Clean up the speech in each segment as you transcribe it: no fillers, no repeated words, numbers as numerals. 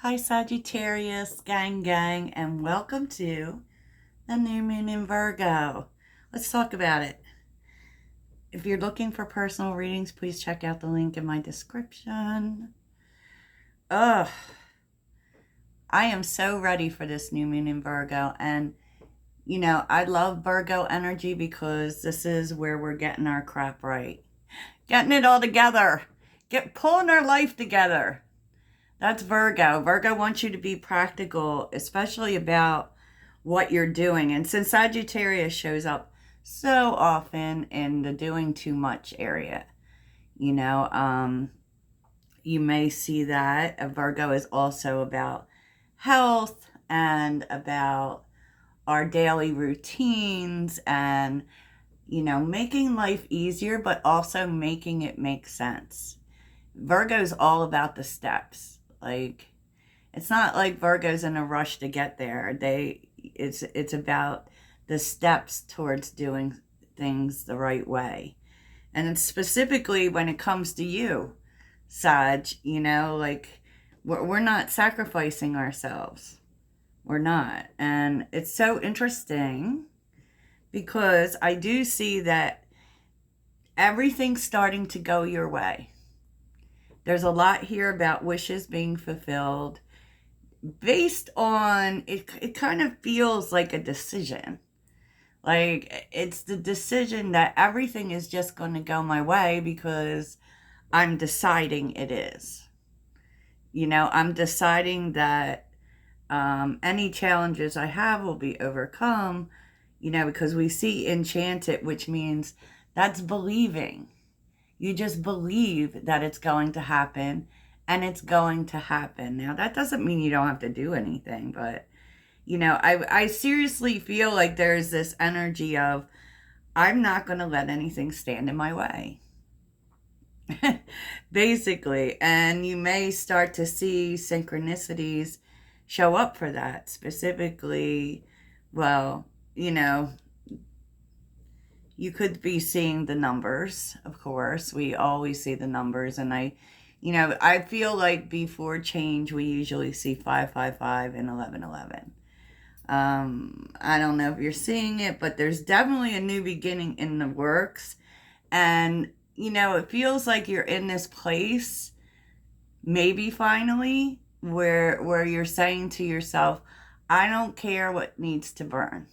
Hi, Sagittarius, gang, and welcome to the new moon in Virgo. Let's talk about it. If you're looking for personal readings, please check out the link in my description. Ugh, I am so ready for this new moon in Virgo. And, I love Virgo energy because this is where we're getting our crap right. Getting it all together. Pulling our life together. That's Virgo. Virgo wants you to be practical, especially about what you're doing. And since Sagittarius shows up so often in the doing too much area, you may see that. Virgo is also about health and about our daily routines and, making life easier, but also making it make sense. Virgo's all about the steps. Like, it's not like Virgo's in a rush to get there. It's about the steps towards doing things the right way. And it's specifically when it comes to you, Sag, like we're not sacrificing ourselves. We're not. And it's so interesting because I do see that everything's starting to go your way. There's a lot here about wishes being fulfilled based on it kind of feels like a decision. Like it's the decision that everything is just going to go my way because I'm deciding it is. I'm deciding that any challenges I have will be overcome, because we see enchanted, which means that's believing. You just believe that it's going to happen and it's going to happen. Now, that doesn't mean you don't have to do anything, but, I seriously feel like there's this energy of, I'm not going to let anything stand in my way. Basically. And you may start to see synchronicities show up for that. Specifically, well, you could be seeing the numbers, of course. We always see the numbers. And I feel like before change, we usually see 555 and 1111. I don't know if you're seeing it, but there's definitely a new beginning in the works. And, it feels like you're in this place, maybe finally, where you're saying to yourself, I don't care what needs to burn.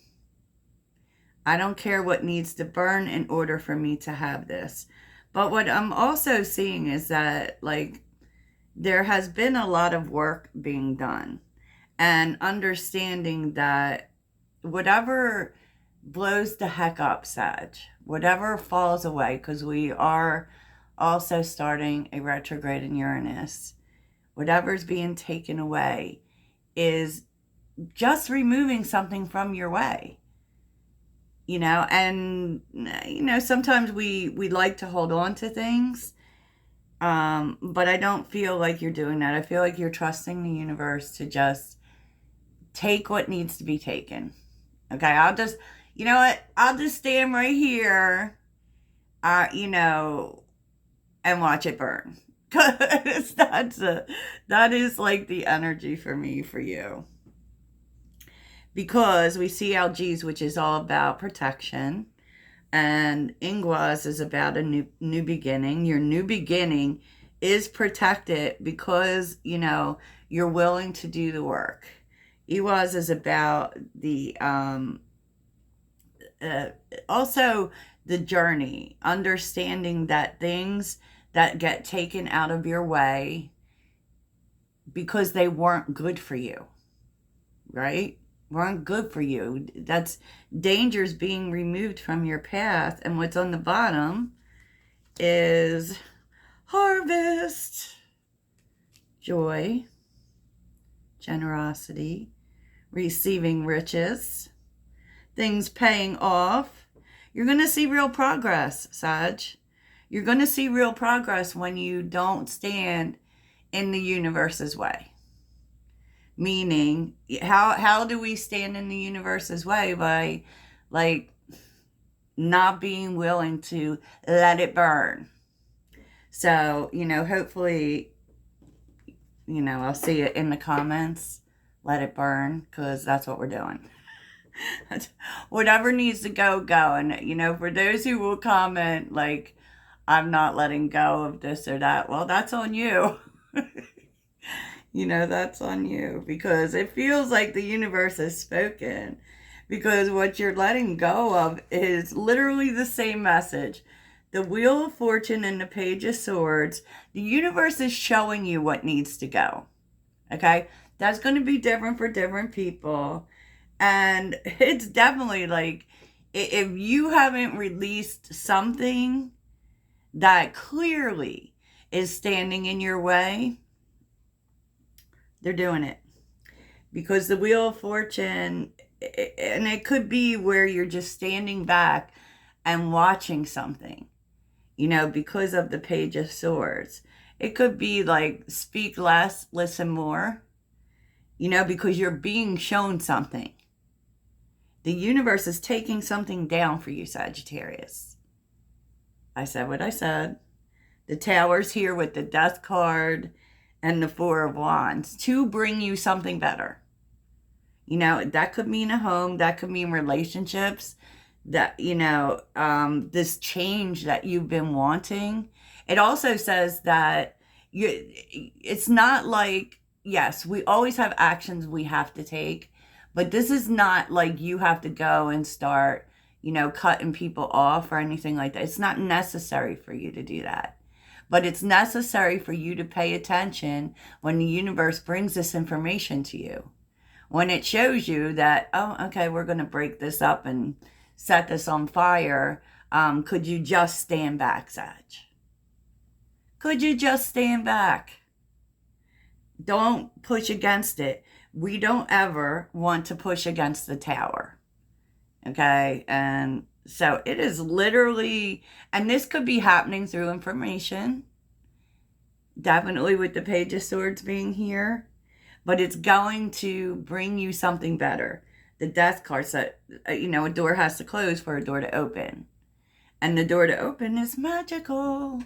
I don't care what needs to burn in order for me to have this. But what I'm also seeing is that, like, there has been a lot of work being done and understanding that whatever blows the heck up, Sag, whatever falls away, because we are also starting a retrograde in Uranus, whatever's being taken away is just removing something from your way. And sometimes we like to hold on to things, but I don't feel like you're doing that. I feel like you're trusting the universe to just take what needs to be taken. Okay, I'll just stand right here, and watch it burn. Because that is like the energy for me, for you. Because we see LGs, which is all about protection, and Ingwas is about a new beginning. Your new beginning is protected because, you're willing to do the work. Iwas is about the, also the journey, understanding that things that get taken out of your way because they weren't good for you, right? Weren't good for you. That's dangers being removed from your path. And what's on the bottom is harvest, joy, generosity, receiving riches, things paying off. You're going to see real progress, Sag. You're going to see real progress when you don't stand in the universe's way. Meaning, how do we stand in the universe's way? By, like, not being willing to let it burn. So, hopefully I'll see it in the comments. Let it burn, because that's what we're doing. Whatever needs to go, go. And, for those who will comment, like, I'm not letting go of this or that, well, that's on you. That's on you, because it feels like the universe has spoken, because what you're letting go of is literally the same message. The Wheel of Fortune and the Page of Swords, the universe is showing you what needs to go. Okay? That's going to be different for different people. And it's definitely like, if you haven't released something that clearly is standing in your way, they're doing it. Because the Wheel of Fortune, and it could be where you're just standing back and watching something, because of the Page of Swords. It could be like, speak less, listen more, because you're being shown something. The universe is taking something down for you, Sagittarius. I said what I said. The Tower's here with the Death card and the Four of Wands to bring you something better. That could mean a home. That could mean relationships. That, this change that you've been wanting. It also says that it's not like, yes, we always have actions we have to take, but this is not like you have to go and start, cutting people off or anything like that. It's not necessary for you to do that. But it's necessary for you to pay attention when the universe brings this information to you. When it shows you that, oh, okay, we're going to break this up and set this on fire. Could you just stand back, Sag? Could you just stand back? Don't push against it. We don't ever want to push against the Tower. Okay? And so it is literally, and this could be happening through information. Definitely with the Page of Swords being here. But it's going to bring you something better. The Death card said, a door has to close for a door to open. And the door to open is magical.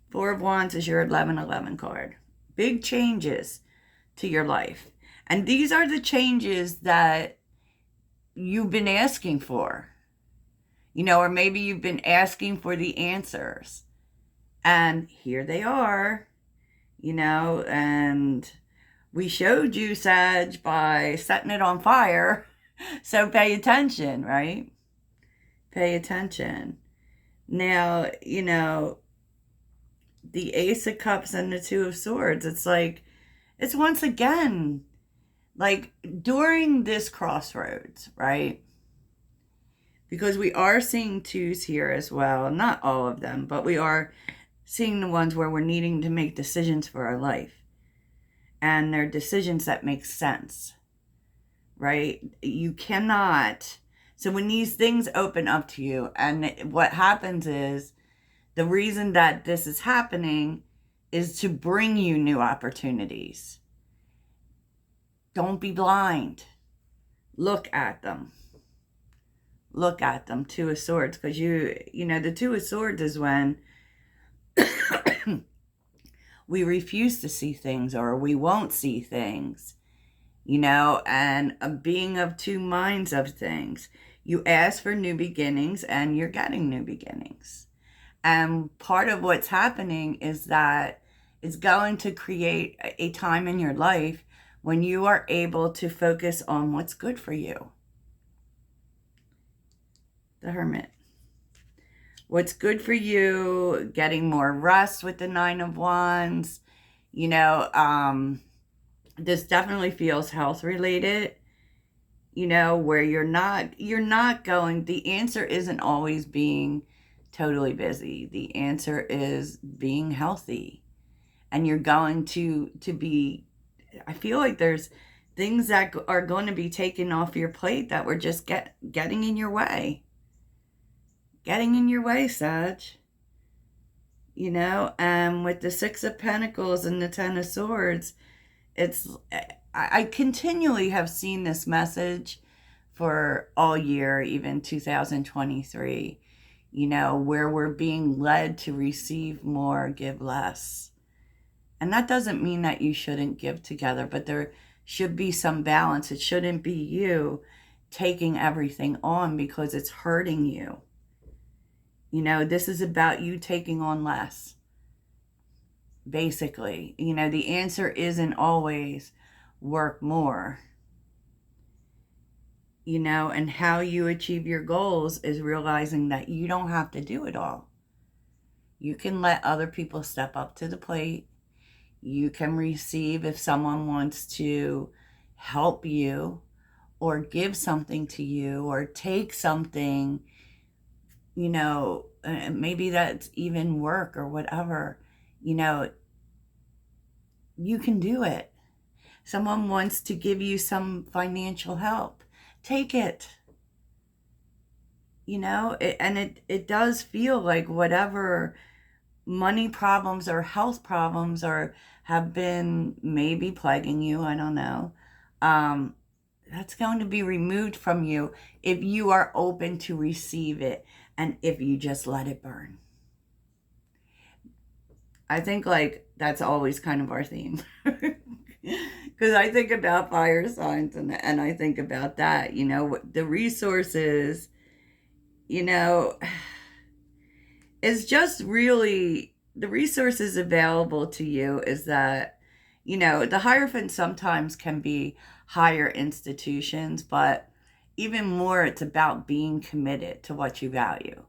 Four of Wands is your 1111 card. Big changes to your life. And these are the changes that you've been asking for. Or maybe you've been asking for the answers. And here they are, and we showed you, Sag, by setting it on fire. So pay attention, right? Pay attention. Now, the Ace of Cups and the Two of Swords, it's like, it's once again, like during this crossroads, right? Because we are seeing twos here as well. Not all of them, but we are seeing the ones where we're needing to make decisions for our life. And they're decisions that make sense, right? You cannot. So when these things open up to you, and what happens is, the reason that this is happening is to bring you new opportunities. Don't be blind. Look at them. Look at them. Two of Swords. Because the Two of Swords is when we refuse to see things, or we won't see things, and being of two minds of things. You ask for new beginnings and you're getting new beginnings. And part of what's happening is that it's going to create a time in your life when you are able to focus on what's good for you. The Hermit. What's good for you, getting more rest with the Nine of Wands. This definitely feels health related, where you're not going, the answer isn't always being totally busy. The answer is being healthy. And you're going to be, I feel like there's things that are going to be taken off your plate that were just getting in your way. Getting in your way, Sag. And with the Six of Pentacles and the Ten of Swords, I continually have seen this message for all year, even 2023, where we're being led to receive more, give less. And that doesn't mean that you shouldn't give together, but there should be some balance. It shouldn't be you taking everything on because it's hurting you. You know, this is about you taking on less. Basically, you know, the answer isn't always work more. You know, and how you achieve your goals is realizing that you don't have to do it all. You can let other people step up to the plate. You can receive if someone wants to help you or give something to you or take something, you know, maybe that's even work or whatever. You know, you can do it. Someone wants to give you some financial help. Take it. You know, it does feel like whatever money problems or health problems or have been maybe plaguing you, I don't know, that's going to be removed from you if you are open to receive it and if you just let it burn. I think like that's always kind of our theme. Because I think about fire signs and I think about that, you know, the resources, you know, it's just really the resources available to you is that, you know, the Hierophant sometimes can be higher institutions, but even more, it's about being committed to what you value,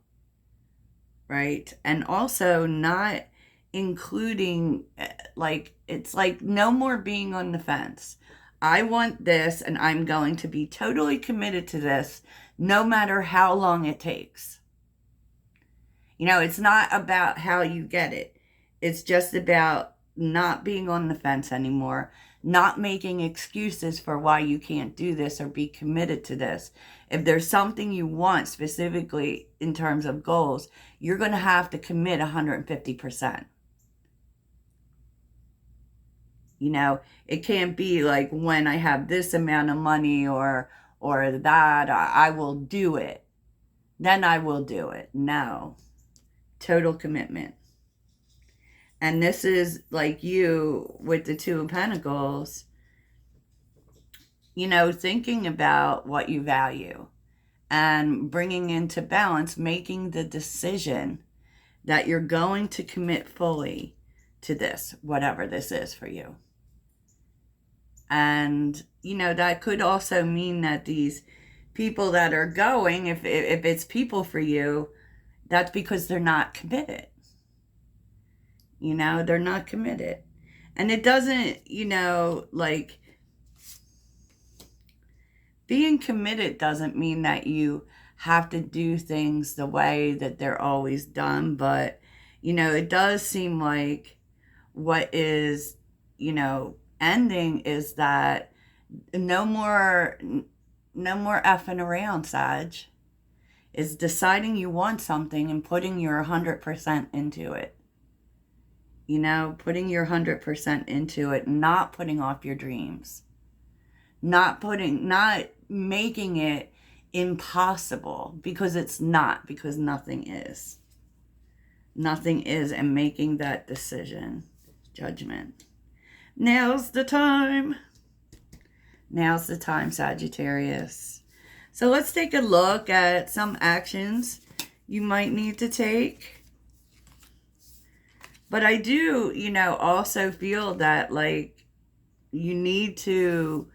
right? And also not including, like, it's like no more being on the fence. I want this and I'm going to be totally committed to this no matter how long it takes. You know, it's not about how you get it. It's just about not being on the fence anymore, not making excuses for why you can't do this or be committed to this. If there's something you want specifically in terms of goals, you're going to have to commit 150%. You know, it can't be like when I have this amount of money or that, I will do it. Then I will do it. No. Total commitment. And this is like you with the Two of Pentacles, you know, thinking about what you value and bringing into balance, making the decision that you're going to commit fully to this, whatever this is for you. And, you know, that could also mean that these people that are going, if it's people for you, that's because they're not committed. You know, they're not committed. And it doesn't, you know, like, being committed doesn't mean that you have to do things the way that they're always done. But, you know, it does seem like what is, you know, ending is that no more effing around, Sag. Is deciding you want something and putting your 100% into it. You know, putting your 100% into it, not putting off your dreams. Not making it impossible, because it's not, because nothing is. Nothing is, and making that decision. Judgment. Now's the time. Now's the time, Sagittarius. So let's take a look at some actions you might need to take. But I do, you know, also feel that, like, you need to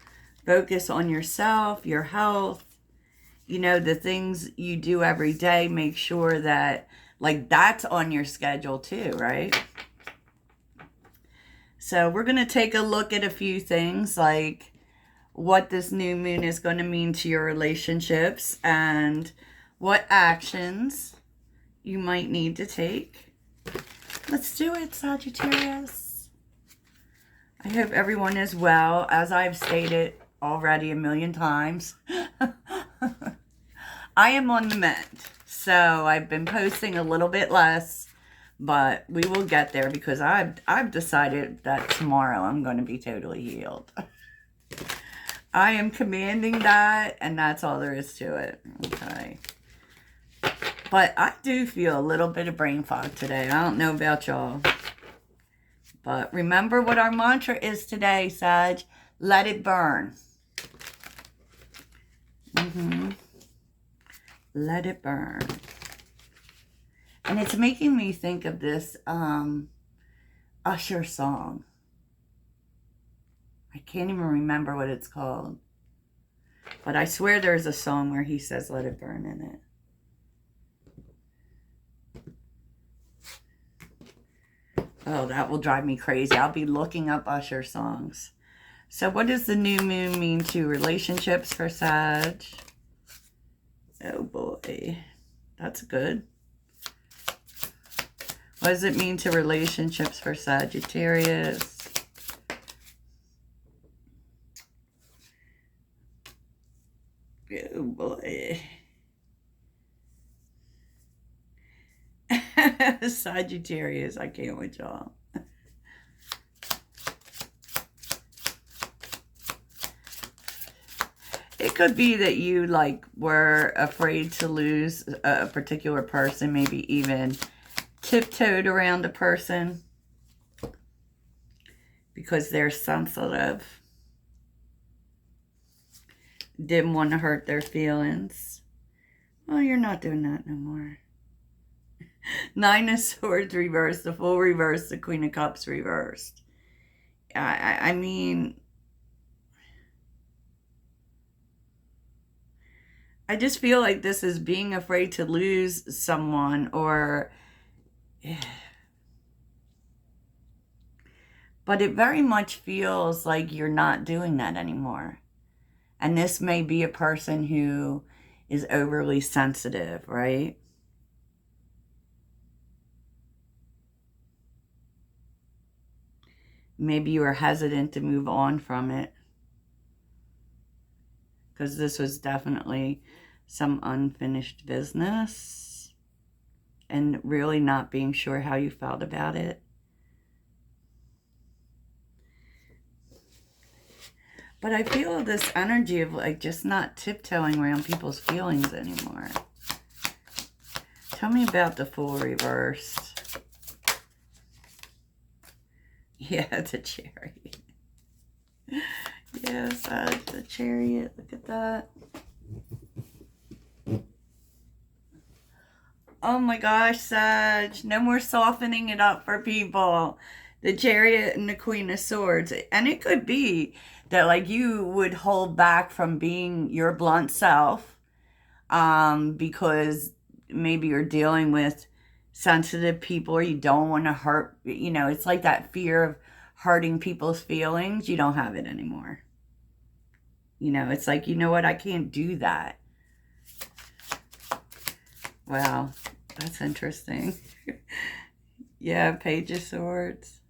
focus on yourself, your health, you know, the things you do every day. Make sure that, like, that's on your schedule too, right? So we're going to take a look at a few things, like what this new moon is going to mean to your relationships and what actions you might need to take. Let's do it, Sagittarius. I hope everyone is well. As I've stated already a million times, I am on the mend. So I've been posting a little bit less, but we will get there because I've decided that tomorrow I'm going to be totally healed. I am commanding that, and that's all there is to it. Okay. But I do feel a little bit of brain fog today. I don't know about y'all. But remember what our mantra is today, Sag. Let it burn. Let it burn. And it's making me think of this Usher song. I can't even remember what it's called. But I swear there's a song where he says let it burn in it. Oh, that will drive me crazy. I'll be looking up Usher songs. So what does the new moon mean to relationships for Sag? Oh boy. That's good. What does it mean to relationships for Sagittarius? Oh boy. Sagittarius, I can't with y'all. It could be that you were afraid to lose a particular person, maybe even tiptoed around a person because they're sensitive. Didn't want to hurt their feelings. Well, you're not doing that no more. Nine of Swords reversed, the Fool reversed, the Queen of Cups reversed. I mean, I just feel like this is being afraid to lose someone, or but it very much feels like you're not doing that anymore. And this may be a person who is overly sensitive, right? Maybe you were hesitant to move on from it because this was definitely some unfinished business and really not being sure how you felt about it. But I feel this energy of just not tiptoeing around people's feelings anymore. Tell me about the Fool reversed. Yeah, the Chariot. Yes, the Chariot. Look at that. Oh my gosh, Sag. No more softening it up for people. The Chariot and the Queen of Swords. And it could be that you would hold back from being your blunt self because maybe you're dealing with sensitive people or you don't want to hurt. It's like that fear of hurting people's feelings. You don't have it anymore. It's like, you know what? I can't do that. Wow, that's interesting. Yeah, Page of Swords.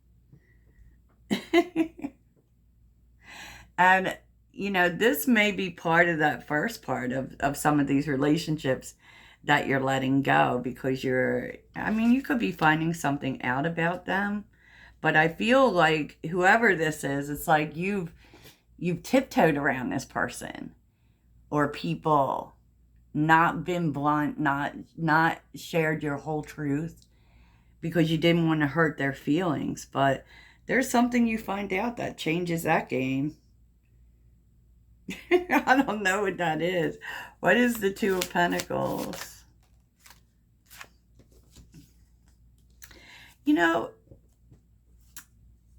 And, this may be part of that first part of some of these relationships that you're letting go because you could be finding something out about them. But I feel like whoever this is, it's like you've tiptoed around this person or people, not been blunt, not shared your whole truth because you didn't want to hurt their feelings. But there's something you find out that changes that game. I don't know what that is. What is the Two of Pentacles?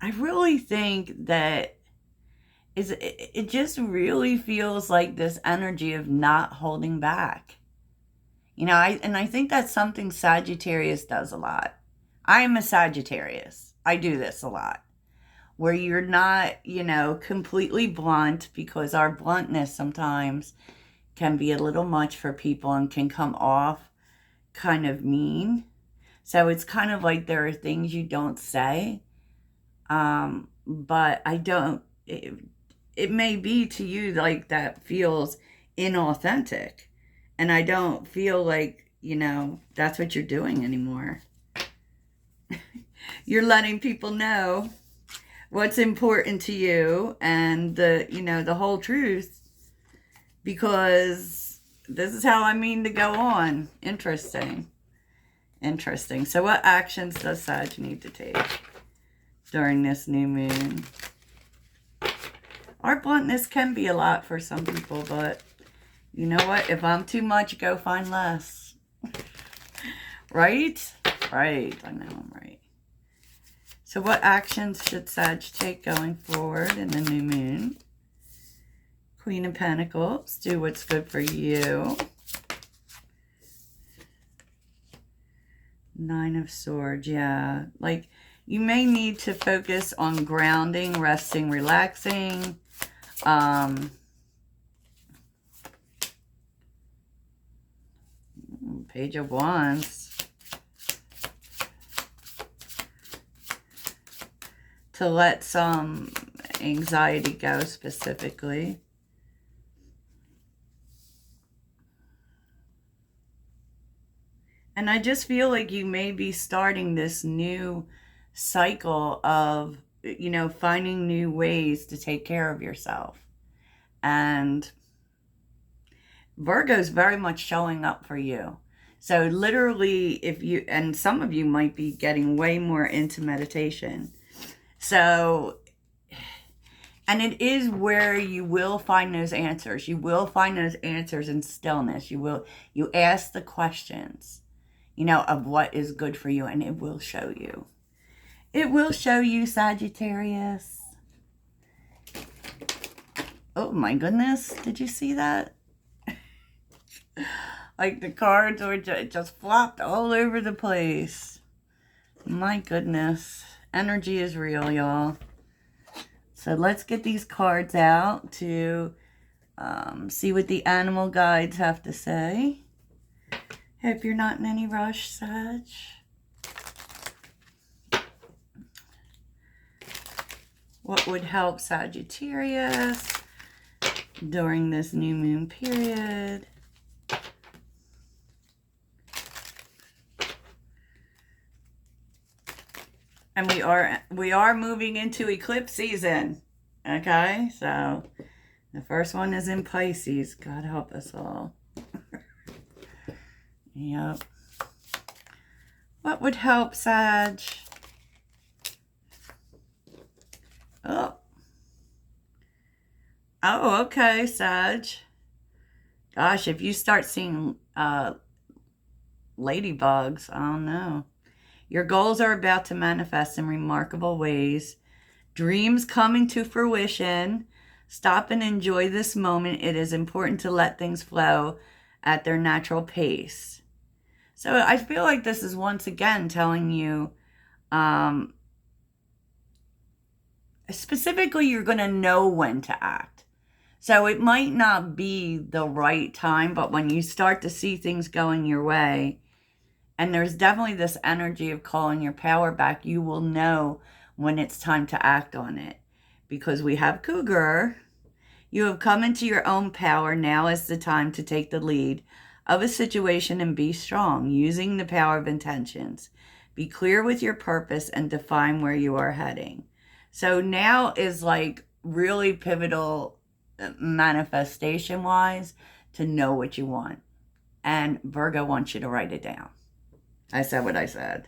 I really think that it just really feels like this energy of not holding back. I think that's something Sagittarius does a lot. I'm a Sagittarius. I do this a lot. Where you're not, completely blunt, because our bluntness sometimes can be a little much for people and can come off kind of mean. So it's kind of like there are things you don't say, but I don't, it may be to you like that feels inauthentic. And I don't feel like, that's what you're doing anymore. You're letting people know what's important to you and the whole truth, because this is how I mean to go on. Interesting. So what actions does Sag need to take? during this new moon. Our bluntness can be a lot for some people, but you know what? If I'm too much, go find less. Right? Right. I know I'm right. So what actions should Sag take going forward in the new moon? Queen of Pentacles. Do what's good for you. Nine of Swords. Yeah. Like, you may need to focus on grounding, resting, relaxing. Page of Wands. To let some anxiety go specifically. And I just feel like you may be starting this new cycle of, you know, finding new ways to take care of yourself. And Virgo's very much showing up for you. So literally, if you, and some of you might be getting way more into meditation. So, and it is where you will find those answers. You will find those answers in stillness. You ask the questions, you know, of what is good for you, and it will show you. It will show you, Sagittarius. Oh my goodness, did you see that? Like the cards were just flopped all over the place. My goodness. Energy is real, y'all. So let's get these cards out to see what the animal guides have to say. Hope you're not in any rush, Sag. What would help Sagittarius during this new moon period? And we are moving into eclipse season. Okay, so the first one is in Pisces. God help us all. Yep. What would help, Sag? Oh. Oh, okay, Sag. Gosh, if you start seeing ladybugs, I don't know. Your goals are about to manifest in remarkable ways. Dreams coming to fruition. Stop and enjoy this moment. It is important to let things flow at their natural pace. So I feel like this is once again telling you, specifically, you're going to know when to act. So it might not be the right time, but when you start to see things going your way, and there's definitely this energy of calling your power back, you will know when it's time to act on it. Because we have Cougar. You have come into your own power. Now is the time to take the lead of a situation and be strong, using the power of intentions. Be clear with your purpose and define where you are heading. So now is like really pivotal manifestation-wise to know what you want. And Virgo wants you to write it down. I said what I said.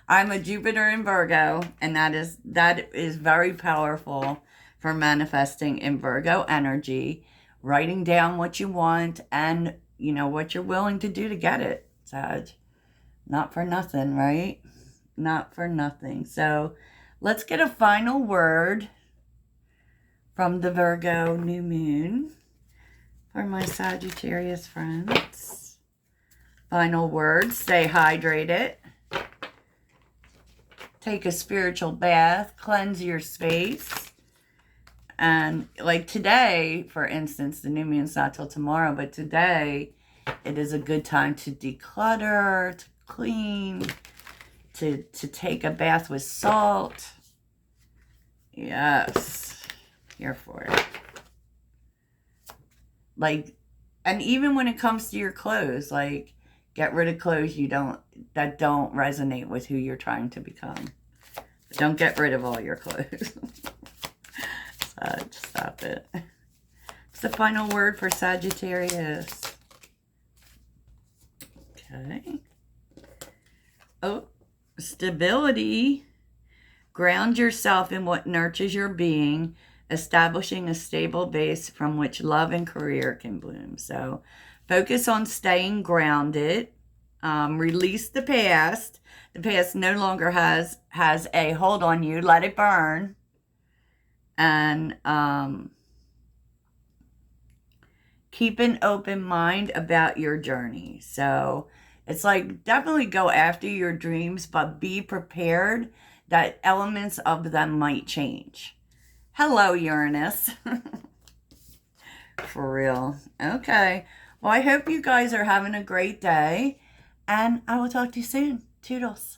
I'm a Jupiter in Virgo, and that is very powerful for manifesting in Virgo energy, writing down what you want and, you know, what you're willing to do to get it, Sag. Not for nothing, right? Not for nothing. So let's get a final word from the Virgo new moon for my Sagittarius friends. Final word, stay hydrated. Take a spiritual bath, cleanse your space. And like today, for instance, the new moon's not till tomorrow, but today it is a good time to declutter, to clean, to take a bath with salt. Yes, here for it. Like, and even when it comes to your clothes, like, get rid of clothes that don't resonate with who you're trying to become. Don't get rid of all your clothes. Stop it. It's the final word for Sagittarius. Okay. Oh, stability. Ground yourself in what nurtures your being, establishing a stable base from which love and career can bloom. So focus on staying grounded. Release the past. The past no longer has a hold on you. Let it burn. And keep an open mind about your journey. So it's like, definitely go after your dreams, but be prepared that elements of them might change. Hello, Uranus. For real. Okay. Well, I hope you guys are having a great day, and I will talk to you soon. Toodles.